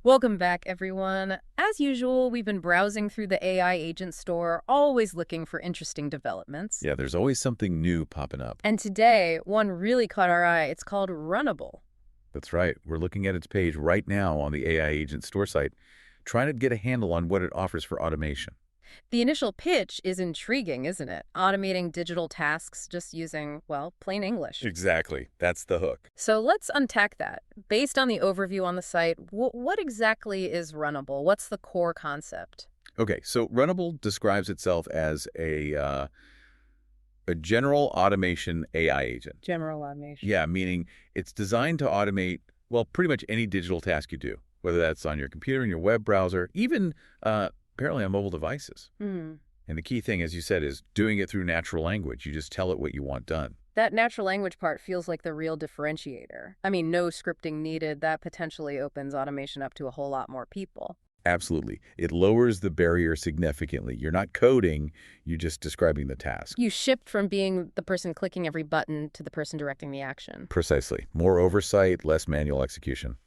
Welcome back, everyone. As usual, we've been browsing through the AI agent store, always looking for interesting developments. Yeah, there's always something new popping up. And today, one really caught our eye. It's called Runable. That's right. We're looking at its page right now on the AI Agent store site, trying to get a handle on what it offers for automation. The initial pitch is intriguing, isn't it? Automating digital tasks just using, well, plain English. Exactly. That's the hook. So let's unpack that. Based on the overview on the site, what exactly is Runable? What's the core concept? Okay, so Runable describes itself as a general automation AI agent. General automation. Yeah, meaning it's designed to automate, well, pretty much any digital task you do, whether that's on your computer, in your web browser, even apparently on mobile devices. Hmm. And the key thing, as you said, is doing it through natural language. You just tell it what you want done. That natural language part feels like the real differentiator. I mean, no scripting needed. That potentially opens automation up to a whole lot more people. Absolutely. It lowers the barrier significantly. You're not coding, you're just describing the task. You shift from being the person clicking every button to the person directing the action. Precisely. More oversight, less manual execution.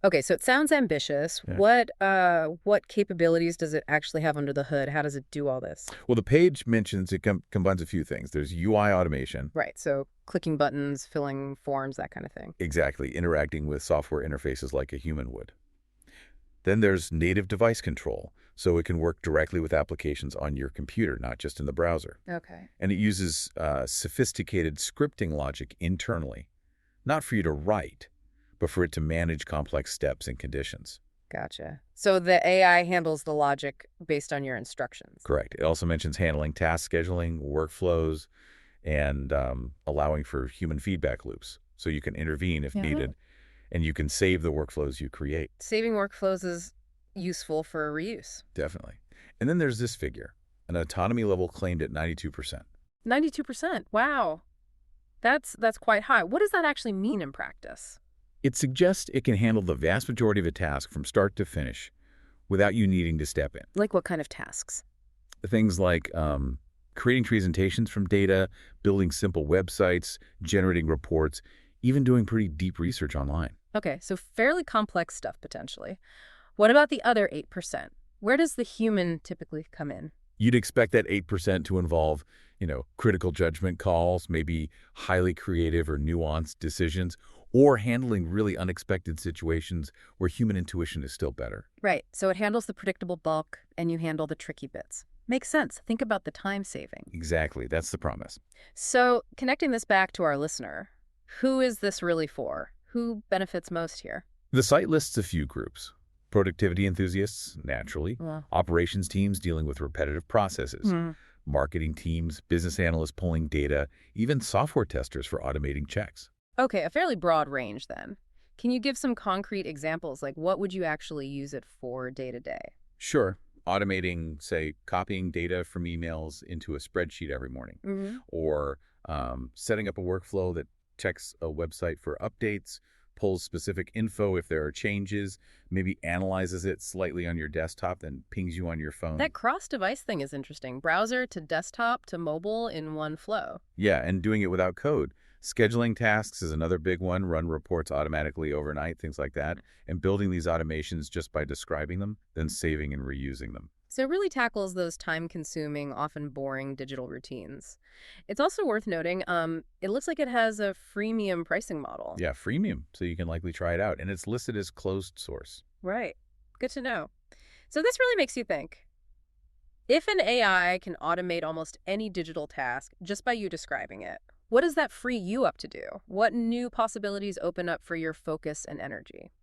Okay, so it sounds ambitious. Yeah. What capabilities does it actually have under the hood? How does it do all this? Well, the page mentions it combines a few things. There's UI automation. Right, so clicking buttons, filling forms, that kind of thing. Exactly. Interacting with software interfaces like a human would. Then there's native device control, so it can work directly with applications on your computer, not just in the browser. Okay. And it uses sophisticated scripting logic internally, not for you to write, but for it to manage complex steps and conditions. Gotcha. So the AI handles the logic based on your instructions. Correct. It also mentions handling task scheduling, workflows, and allowing for human feedback loops, so you can intervene if Yeah. needed, and you can save the workflows you create. Saving workflows is useful for reuse. Definitely. And then there's this figure, an autonomy level claimed at 92%. 92%. Wow. That's quite high. What does that actually mean in practice? It suggests it can handle the vast majority of a task from start to finish without you needing to step in. Like what kind of tasks? Things like creating presentations from data, building simple websites, generating reports, even doing pretty deep research online. Okay, so fairly complex stuff potentially. What about the other 8%? Where does the human typically come in? You'd expect that 8% to involve, critical judgment calls, maybe highly creative or nuanced decisions, or handling really unexpected situations where human intuition is still better. Right, so it handles the predictable bulk and you handle the tricky bits. Makes sense. Think about the time saving. Exactly. That's the promise. So connecting this back to our listener, who is this really for? Who benefits most here? The site lists a few groups. Productivity enthusiasts, naturally. Well, Operations teams dealing with repetitive processes. Marketing teams, business analysts pulling data, even software testers for automating checks. okay, a fairly broad range then. Can you give some concrete examples? Like what would you actually use it for day to day? Sure, automating, say, copying data from emails into a spreadsheet every morning, Mm-hmm. or setting up a workflow that checks a website for updates, pulls specific info if there are changes, maybe analyzes it slightly on your desktop, then pings you on your phone. That cross-device thing is interesting. Browser to desktop to mobile in one flow. Yeah, and doing it without code. Scheduling tasks is another big one, run reports automatically overnight, things like that, and building these automations just by describing them, then saving and reusing them. So it really tackles those time-consuming, often boring digital routines. It's also worth noting, it looks like it has a freemium pricing model. Yeah, freemium, so you can likely try it out, and it's listed as closed source. Right. Good to know. So this really makes you think. If an AI can automate almost any digital task just by you describing it, what does that free you up to do? What new possibilities open up for your focus and energy?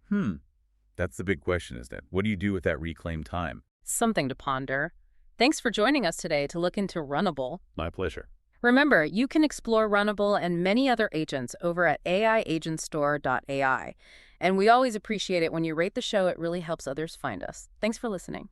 That's the big question, isn't it? What do you do with that reclaimed time? Something to ponder. Thanks for joining us today to look into Runable. My pleasure. Remember, you can explore Runable and many other agents over at aiagentstore.ai. And we always appreciate it when you rate the show. It really helps others find us. Thanks for listening.